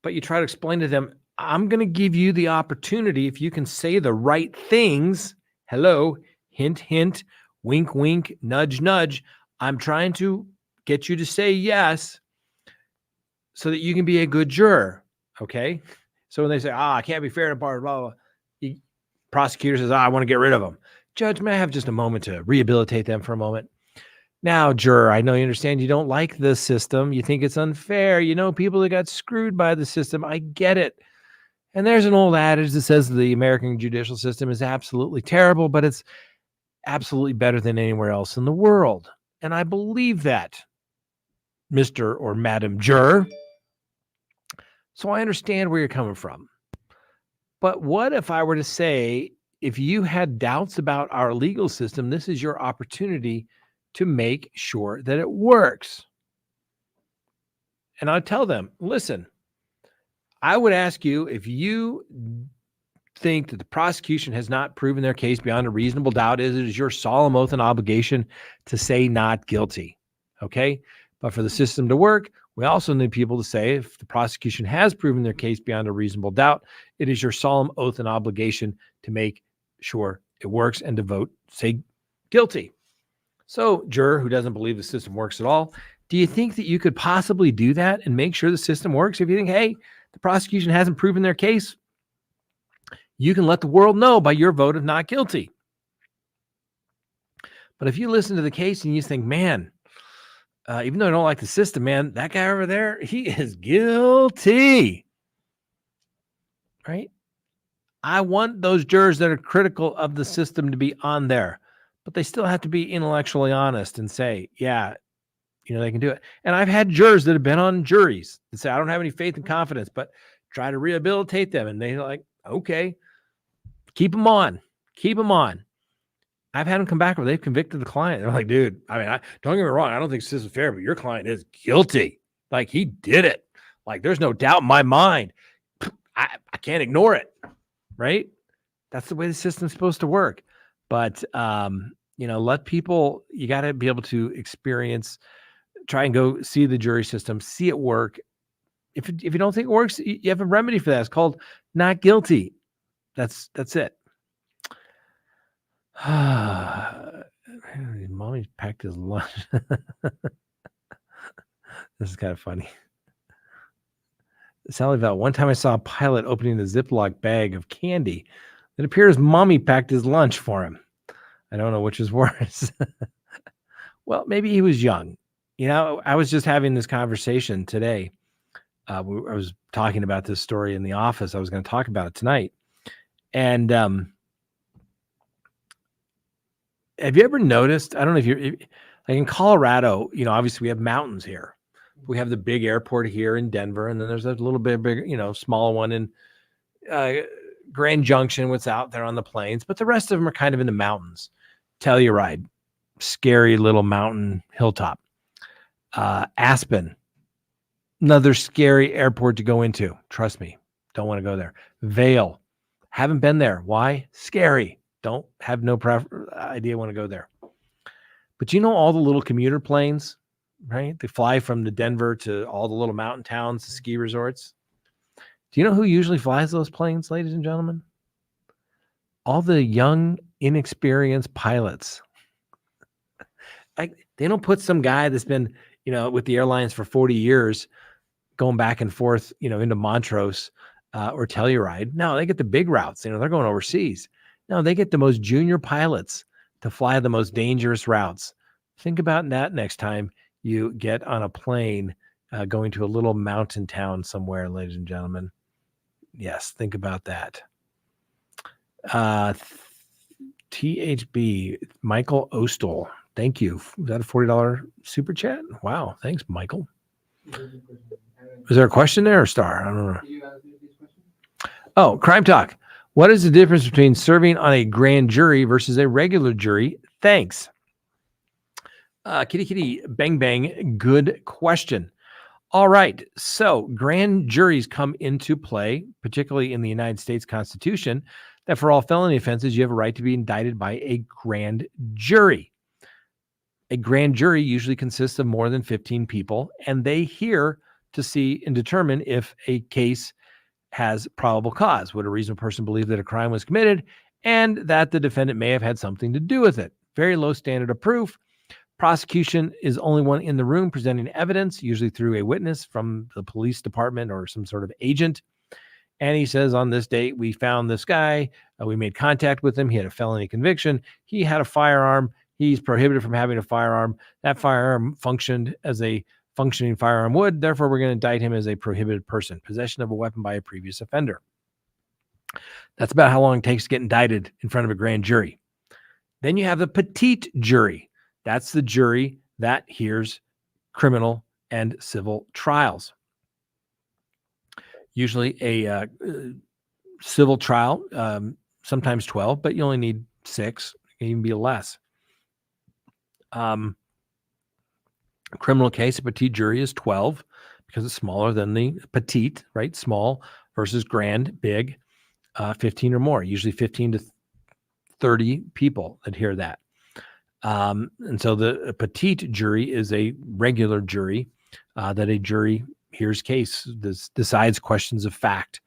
but you try to explain to them, I'm going to give you the opportunity if you can say the right things. Hello, hint, hint, wink, wink, nudge, nudge. I'm trying to get you to say yes so that you can be a good juror. Okay. So when they say, I can't be fair to blah, blah, blah, the prosecutor says, I want to get rid of them. Judge, may I have just a moment to rehabilitate them for a moment? Now, juror, I know you understand you don't like the system. You think it's unfair. You know, people that got screwed by the system. I get it. And there's an old adage that says the American judicial system is absolutely terrible, but it's absolutely better than anywhere else in the world. And I believe that, Mr. or Madam Juror. So I understand where you're coming from. But what if I were to say, if you had doubts about our legal system, this is your opportunity to make sure that it works. And I'll tell them, listen, I would ask you if you think that the prosecution has not proven their case beyond a reasonable doubt, it is your solemn oath and obligation to say not guilty. Okay. But for the system to work, we also need people to say if the prosecution has proven their case beyond a reasonable doubt, it is your solemn oath and obligation to make sure it works and to vote, say guilty. So, juror who doesn't believe the system works at all, do you think that you could possibly do that and make sure the system works? If you think, hey, the prosecution hasn't proven their case, you can let the world know by your vote of not guilty. But if you listen to the case and you think, man, even though I don't like the system, man, that guy over there, he is guilty, right? I want those jurors that are critical of the system to be on there, but they still have to be intellectually honest and say, yeah, you know, they can do it. And I've had jurors that have been on juries that say, I don't have any faith and confidence, but try to rehabilitate them. And they're like, okay, keep them on. I've had them come back where they've convicted the client. They're like, dude, I mean, don't get me wrong. I don't think this is fair, but your client is guilty. Like, he did it. Like, there's no doubt in my mind. I can't ignore it. Right? That's the way the system's supposed to work. But, you know, let people, you got to be able to experience, try and go see the jury system, see it work. If you don't think it works, you have a remedy for that. It's called not guilty. That's it. Mommy packed his lunch. This is kind of funny. Sally Val, one time I saw a pilot opening the Ziploc bag of candy. It appears mommy packed his lunch for him. I don't know which is worse. Well, maybe he was young. You know, I was just having this conversation today. I was talking about this story in the office. I was going to talk about it tonight. And have you ever noticed, I don't know if you're like in Colorado, you know, obviously we have mountains here. We have the big airport here in Denver, and then there's a little bit bigger, you know, smaller one in Grand Junction, what's out there on the plains, but the rest of them are kind of in the mountains. Telluride, scary little mountain hilltop. Aspen, another scary airport to go into. Trust me, don't want to go there. Vail, haven't been there. Why? Scary. Don't have no idea want to go there. But you know all the little commuter planes, right? They fly from the Denver to all the little mountain towns, the ski resorts. Do you know who usually flies those planes, ladies and gentlemen? all the young, inexperienced pilots. They don't put some guy that's been, with the airlines for 40 years going back and forth, into Montrose or Telluride. No, they get the big routes. They're going overseas. No, they get the most junior pilots to fly the most dangerous routes. Think about that next time you get on a plane going to a little mountain town somewhere, ladies and gentlemen. Yes, think about that. THB, Michael Ostel. Thank you. Was that a $40 super chat? Wow. Thanks, Michael. Was there a question there or star? I don't know. Oh, Crime Talk. What is the difference between serving on a grand jury versus a regular jury? Thanks. Kitty Kitty Bang Bang. Good question. All right. So grand juries come into play, particularly in the United States Constitution, that for all felony offenses, you have a right to be indicted by a grand jury. A grand jury usually consists of more than 15 people, and they hear to see and determine if a case has probable cause. Would a reasonable person believe that a crime was committed and that the defendant may have had something to do with it? Very low standard of proof. Prosecution is only one in the room presenting evidence, usually through a witness from the police department or some sort of agent. And he says, on this date, we found this guy. We made contact with him. He had a felony conviction. He had a firearm. He's prohibited from having a firearm. That firearm functioned as a functioning firearm would. Therefore, we're going to indict him as a prohibited person. Possession of a weapon by a previous offender. That's about how long it takes to get indicted in front of a grand jury. Then you have the petite jury. That's the jury that hears criminal and civil trials. Usually a civil trial, sometimes 12, but you only need 6. It can even be less. Criminal case, a petite jury is 12 because it's smaller than the petite, right? Small versus grand, big, 15 or more, usually 15 to 30 people that hear that. And so the petite jury is a regular jury that a jury hears case, decides questions of fact,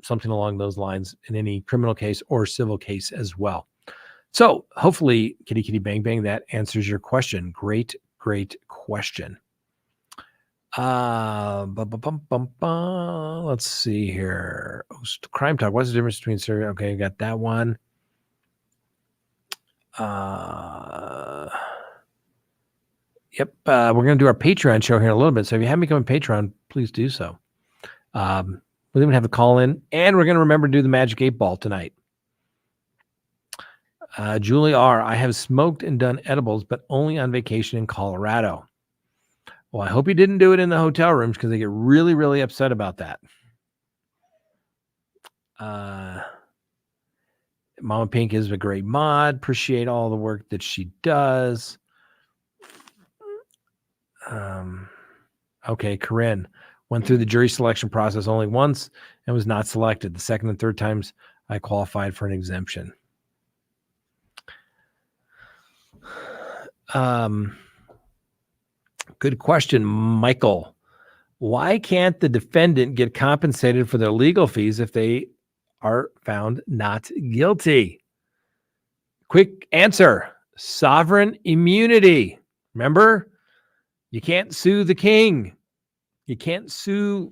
something along those lines in any criminal case or civil case as well. So hopefully, Kitty Kitty Bang Bang, that answers your question. Great question. Let's see here. Crime Talk. What's the difference between serving? Okay, I got that one. Yep. We're going to do our Patreon show here in a little bit. So if you haven't become a Patreon, please do so. We'll even have a call in, and we're going to remember to do the Magic 8 Ball tonight. Julie R. I have smoked and done edibles, but only on vacation in Colorado. Well, I hope you didn't do it in the hotel rooms because they get really, really upset about that. Mama Pink is a great mod. Appreciate all the work that she does. Okay, Corinne went through the jury selection process only once and was not selected. The second and third times I qualified for an exemption. Good question, Michael. Why can't the defendant get compensated for their legal fees if they are found not guilty? Quick answer: sovereign immunity. Remember, you can't sue the king. You can't sue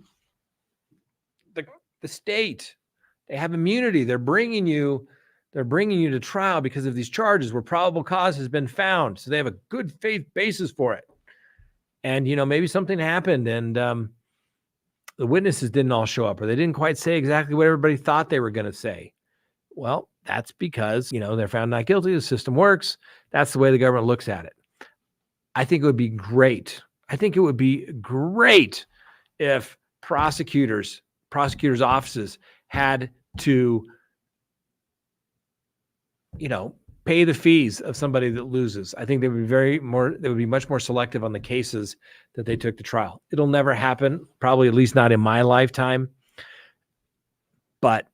the state. They have immunity. They're bringing you to trial because of these charges where probable cause has been found. So they have a good faith basis for it. And, maybe something happened and the witnesses didn't all show up, or they didn't quite say exactly what everybody thought they were going to say. Well, that's because, they're found not guilty. The system works. That's the way the government looks at it. I think it would be great. If prosecutors' offices had to, pay the fees of somebody that loses. I think they would be much more selective on the cases that they took to trial. It'll never happen, probably at least not in my lifetime. But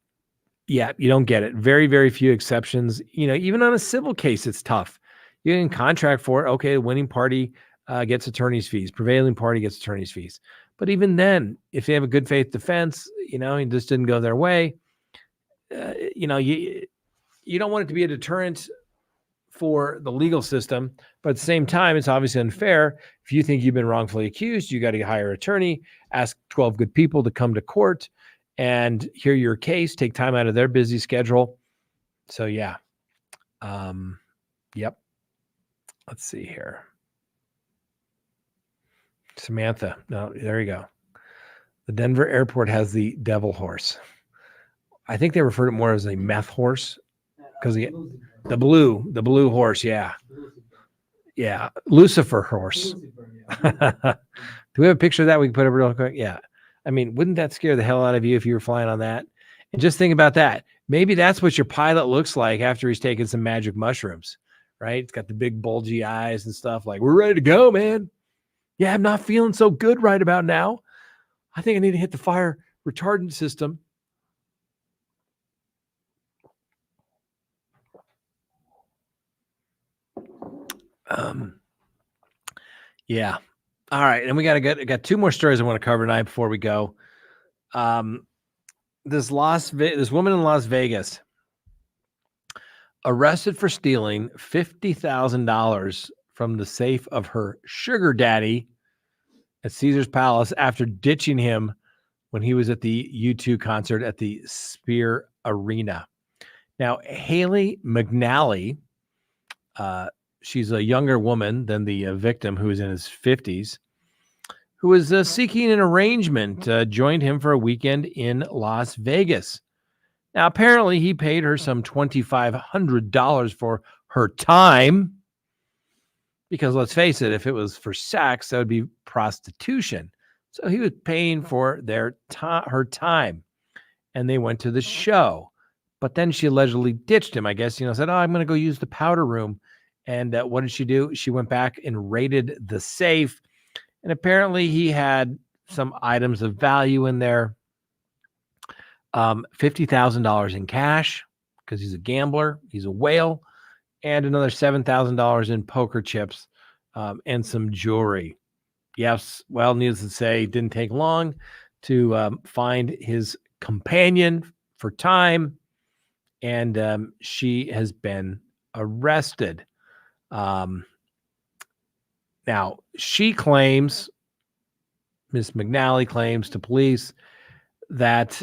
yeah, you don't get it. Very, very few exceptions. Even on a civil case, it's tough. You can contract for it. Okay, the winning party gets attorney's fees. Prevailing party gets attorney's fees. But even then, if they have a good faith defense, it just didn't go their way. you don't want it to be a deterrent for the legal system, but at the same time, it's obviously unfair. If you think you've been wrongfully accused, you got to hire an attorney, ask 12 good people to come to court and hear your case, take time out of their busy schedule. So yeah. Yep. Let's see here. Samantha. No, there you go. The Denver airport has the devil horse. I think they refer to it more as a meth horse because the blue horse. Yeah. Yeah. Lucifer horse. Do we have a picture of that we can put up real quick? Yeah. I mean, wouldn't that scare the hell out of you if you were flying on that? And just think about that. Maybe that's what your pilot looks like after he's taken some magic mushrooms, right? It's got the big bulgy eyes and stuff like, we're ready to go, man. Yeah, I'm not feeling so good right about now. I think I need to hit the fire retardant system. Yeah. All right. And I got two more stories I want to cover tonight before we go. This woman in Las Vegas arrested for stealing $50,000 from the safe of her sugar daddy at Caesar's Palace after ditching him when he was at the U2 concert at the Sphere Arena. Now, Haley McNally, she's a younger woman than the victim, who is in his 50s, who was seeking an arrangement, joined him for a weekend in Las Vegas. Now, apparently, he paid her some $2,500 for her time, because let's face it, if it was for sex, that would be prostitution. So he was paying for her time, and they went to the show. But then she allegedly ditched him, I guess, said, I'm going to go use the powder room. And what did she do? She went back and raided the safe. And apparently he had some items of value in there. $50,000 in cash, because he's a gambler. He's a whale. And another $7,000 in poker chips and some jewelry. Yes, well, needless to say, it didn't take long to find his companion for time. And she has been arrested. Now, Miss McNally claims to police that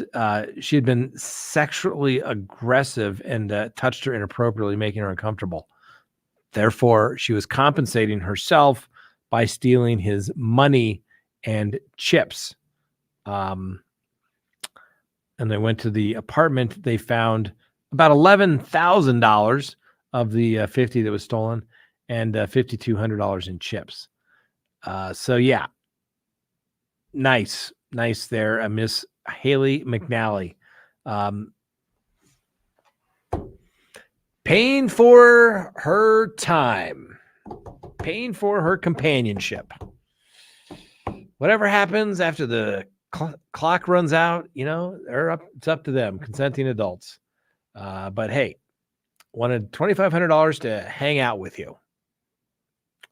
she had been sexually aggressive and touched her inappropriately, making her uncomfortable. Therefore, she was compensating herself by stealing his money and chips. And they went to the apartment. They found about $11,000 of the $50,000 that was stolen, and $5,200 in chips. So yeah, nice there, Miss Haley McNally, paying for her time, paying for her companionship. Whatever happens after the clock runs out, it's up to them, consenting adults. But hey, wanted $2,500 to hang out with you.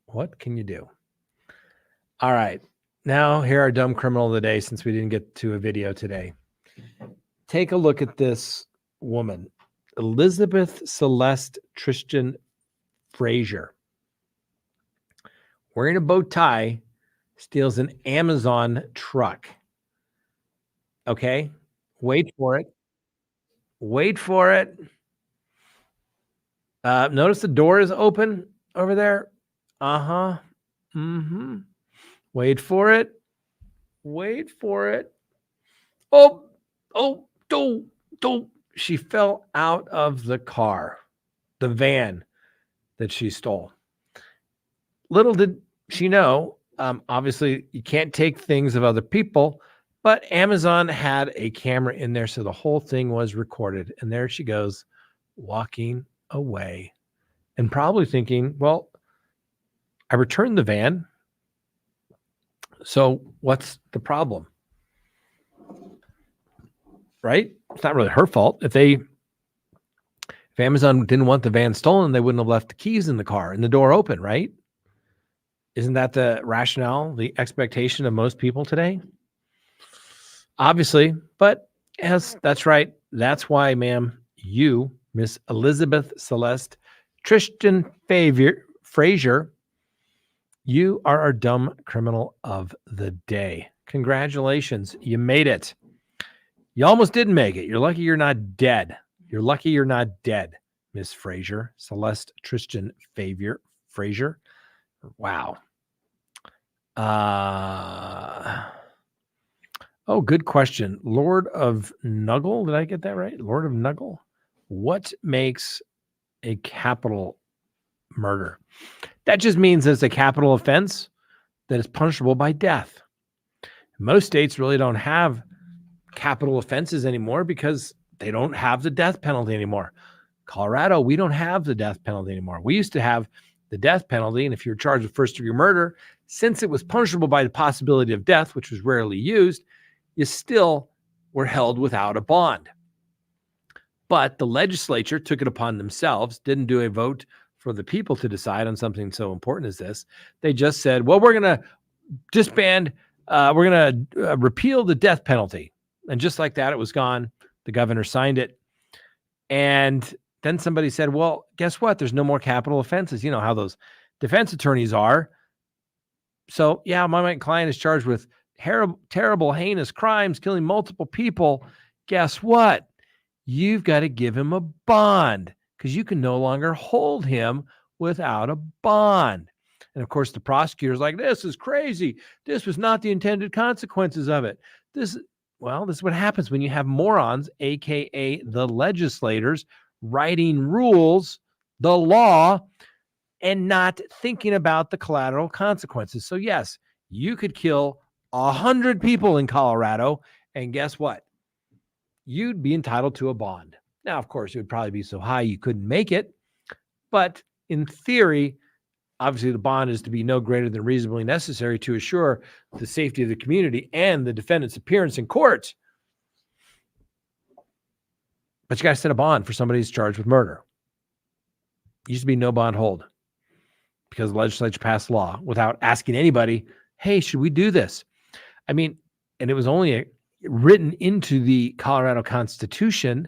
What can you do? All right. Now, here our dumb criminal of the day, since we didn't get to a video today. Take a look at this woman, Elizabeth Celeste Tristan Frazier. Wearing a bow tie, steals an Amazon truck. Okay? Wait for it. Notice the door is open over there. Wait for it. Oh, don't. She fell out of the car, the van that she stole. Little did she know, obviously you can't take things of other people, but Amazon had a camera in there, so the whole thing was recorded. And there she goes, walking away, and probably thinking, well, I returned the van, so what's the problem? Right? It's not really her fault. If Amazon didn't want the van stolen, they wouldn't have left the keys in the car and the door open, right? Isn't that the rationale, the expectation of most people today? Obviously, but yes, that's right. That's why, ma'am, you, Miss Elizabeth Celeste Tristan Frazier, you are our dumb criminal of the day. Congratulations. You made it. You almost didn't make it. You're lucky you're not dead. You're lucky you're not dead, Miss Frazier. Celeste Tristan Frazier. Wow. Oh, good question. Lord of Nuggle. Did I get that right? Lord of Nuggle. What makes a capital murder? That just means it's a capital offense that is punishable by death. Most states really don't have capital offenses anymore because they don't have the death penalty anymore. Colorado, we don't have the death penalty anymore. We used to have the death penalty, and if you're charged with first-degree murder, since it was punishable by the possibility of death, which was rarely used, you still were held without a bond. But the legislature took it upon themselves, didn't do a vote for the people to decide on something so important as this. They just said, well, we're going to disband, we're going to repeal the death penalty. And just like that, it was gone. The governor signed it. And then somebody said, well, guess what? There's no more capital offenses. You know how those defense attorneys are. So, yeah, my client is charged with terrible, heinous crimes, killing multiple people. Guess what? You've got to give him a bond because you can no longer hold him without a bond. And of course, the prosecutor's like, this is crazy. This was not the intended consequences of it. This is what happens when you have morons, AKA the legislators, writing rules, the law, and not thinking about the collateral consequences. So yes, you could kill 100 people in Colorado, and guess what? You'd be entitled to a bond. Now, of course, it would probably be so high you couldn't make it, but in theory, obviously the bond is to be no greater than reasonably necessary to assure the safety of the community and the defendant's appearance in court. But you got to set a bond for somebody who's charged with murder. It used to be no bond hold because the legislature passed law without asking anybody, hey, should we do this? I mean, and it was only written into the Colorado Constitution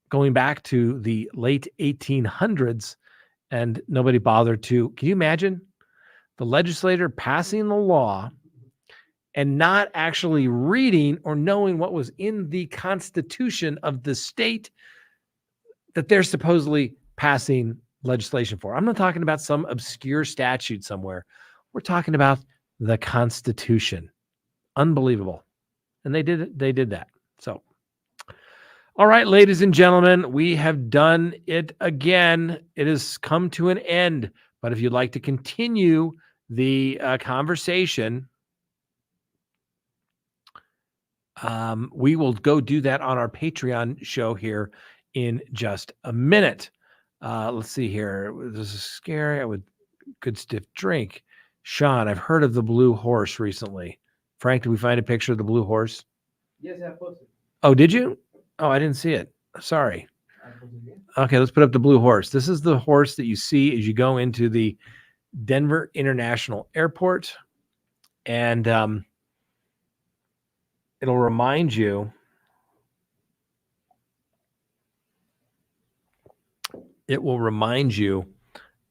going back to the late 1800s, and nobody bothered to. Can you imagine the legislator passing the law and not actually reading or knowing what was in the Constitution of the state that they're supposedly passing legislation for? I'm not talking about some obscure statute somewhere. We're talking about the Constitution. Unbelievable. And they did that. So, all right, ladies and gentlemen, we have done it again. It has come to an end. But if you'd like to continue the conversation, we will go do that on our Patreon show here in just a minute. Let's see here. This is scary. I would good stiff drink. Sean, I've heard of the blue horse recently. Frank, did we find a picture of the blue horse? Yes, I posted. Oh, did you? Oh, I didn't see it. Sorry. Okay, let's put up the blue horse. This is the horse that you see as you go into the Denver International Airport. And it'll remind you. It will remind you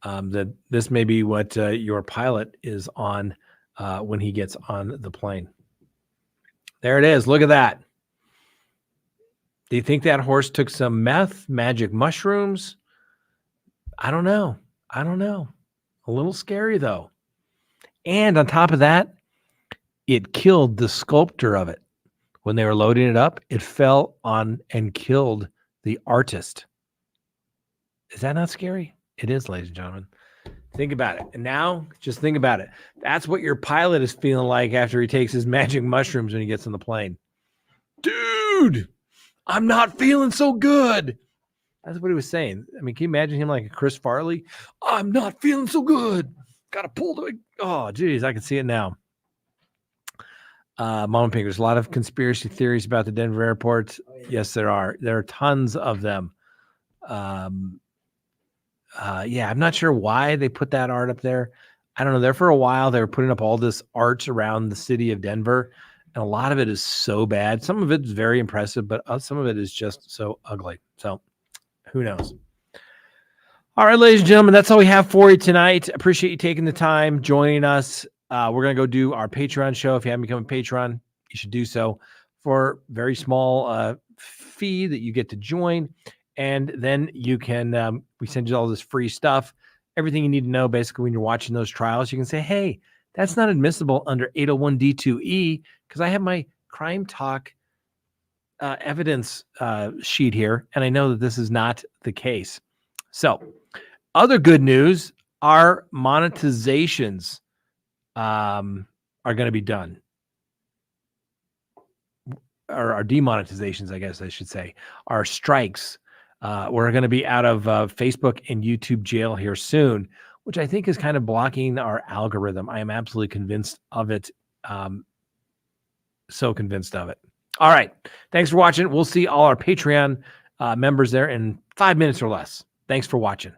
that this may be what your pilot is on when he gets on the plane. There it is. Look at that. Do you think that horse took some meth, magic mushrooms? I don't know. A little scary, though. And on top of that, it killed the sculptor of it. When they were loading it up, it fell on and killed the artist. Is that not scary? It is, ladies and gentlemen. Think about it. And now, just think about it. That's what your pilot is feeling like after he takes his magic mushrooms when he gets on the plane. Dude, I'm not feeling so good. That's what he was saying. I mean, can you imagine him like a Chris Farley? I'm not feeling so good. Got to pull the... Oh, geez, I can see it now. Mama Pink, there's a lot of conspiracy theories about the Denver airport. Oh, yeah. Yes, there are. There are tons of them. Yeah, I'm not sure why they put that art up there. I don't know. There for a while, they were putting up all this art around the city of Denver, and a lot of it is so bad. Some of it is very impressive, but some of it is just so ugly. So Who knows? All right, ladies and gentlemen, that's all we have for you tonight. Appreciate you taking the time, joining us. We're going to go do our Patreon show. If you haven't become a patron, you should do so for very small fee that you get to join. And then you can, we send you all this free stuff, everything you need to know. Basically, when you're watching those trials, you can say, hey, that's not admissible under 801D2E because I have my CrimeTalk evidence sheet here, and I know that this is not the case. So, other good news, our monetizations are going to be done. Or our demonetizations, I guess I should say. Our strikes. We're going to be out of Facebook and YouTube jail here soon, which I think is kind of blocking our algorithm. I am absolutely convinced of it. So convinced of it. All right. Thanks for watching. We'll see all our Patreon members there in 5 minutes or less. Thanks for watching.